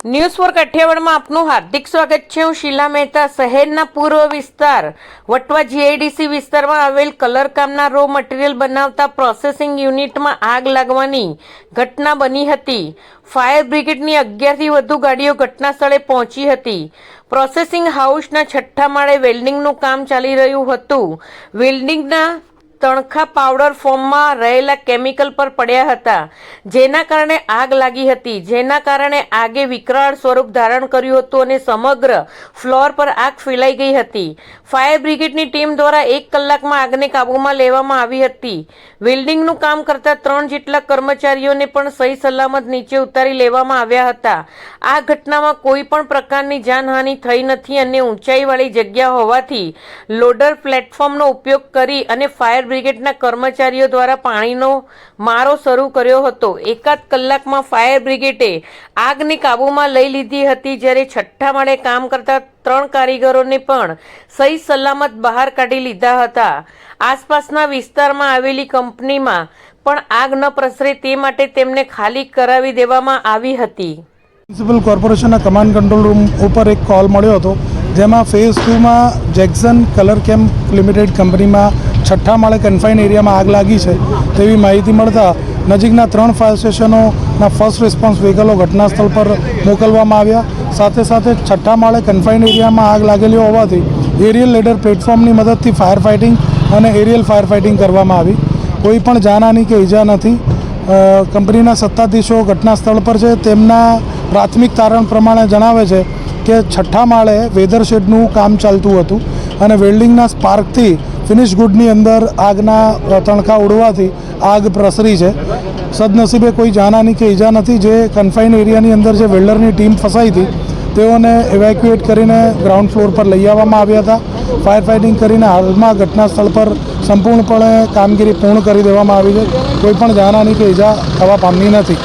News for Kathiawad में आपનું हार्दिक स्वागत है। हूँ शीला मेहता। शहरना पूर्व विस्तार वटवा जीआईडीसी विस्तार में आवेल कलर कामना रो मटीरियल बनावता प्रोसेसिंग यूनिट में आग लागवानी घटना बनी हती। फायर ब्रिगेडनी 11 થી વધુ ગાડીઓ ઘટના સ્થળે પહોંચી હતી। પ્રોસેસિંગ હાઉસના છઠ્ઠા માળે વેલ્ડિંગનું કામ ચાલી રહ્યું હતું। વેલ્ડિંગના તણખા પાવડર ફોર્મમાં રહેલા કેમિકલ પર પડ્યા હતા, જેના કારણે આગ લાગી હતી, જેના કારણે આગે વિકરાળ સ્વરૂપ ધારણ કર્યું હતું અને સમગ્ર ફ્લોર પર આગ ફેલાઈ ગઈ હતી। ફાયર બ્રિગેડની ટીમ દ્વારા 1 કલાકમાં આગને કાબૂમાં લેવામાં આવી હતી। વેલ્ડિંગનું કામ કરતા 3 જેટલા કર્મચારીઓને પણ સહી સલામત નીચે ઉતારી લેવામાં આવ્યા હતા। આ ઘટનામાં કોઈ પણ પ્રકારની જાનહાનિ થઈ નથી અને ઊંચાઈવાળી જગ્યા હોવાથી લોડર પ્લેટફોર્મનો ઉપયોગ કરી અને ફાયર ब्रिगेडना कर्मचारीओ द्वारा पाणीनो मारो शरू कर्यो हतो। 1 कलाकमां फायर ब्रिगेडे आगने काबूमां लई लीधी हती, ज्यारे छठ्ठा माळे काम करता 3 कारीगरोने पण सही सलामत बहार काढी लीधा हता। आसपासना विस्तारमां आवेली कंपनीमां पण आग न प्रसरे ते माटे तेमने खाली करावी देवामां आवी हती। म्युनिसिपल कॉर्पोरेशनना कमांड कंट्रोल रूम पर एक कॉल मळ्यो हतो, जेमां फेज 2 में Jackson colour camp limited company में छठ्ठा माळे कन्फाइन एरिया में आग लगी है तेवी माहिती मळता नजीकना 3 फायर स्टेशनों फर्स्ट रिस्पोन्स व्हीकलों घटनास्थल पर मोकलवामां आव्या। साथे साथे छठ्ठा माळे कन्फाइन एरिया में आग लागेली होवाथी एरियल लेडर प्लेटफॉर्मनी मददथी फायर फाइटिंग और एरियल फायर फाइटिंग करवामां आवी। कोईपण जानहानि के ईजा नहीं। कंपनीना सत्ताधीशो घटनास्थल पर है, तेमना प्राथमिक तारण प्रमाणे जणावे छे के छठ्ठा माळे वेधर शेडનું काम चालતું હતું અને વેલ્ડિંગના સ્પાર્કથી ફિનિશ ગુડની અંદર આગના તણખા ઉડવાથી આગ પ્રસરી છે। સદનસીબે કોઈ જાનહાનિ કે ઈજા નથી। જે કન્ફાઇન એરિયાની અંદર જે વેલ્ડરની ટીમ ફસાઈ હતી તેઓને ઇવેક્યુએટ કરીને ગ્રાઉન્ડ ફ્લોર પર લઈ આવવામાં આવ્યા હતા। ફાયર ફાઇટિંગ કરીને હાલમાં ઘટના સ્થળ પર સંપૂર્ણપણે કામગીરી પૂર્ણ કરી દેવામાં આવી છે। કોઈ પણ જાનહાનિ કે ઈજા થવા પામી નથી।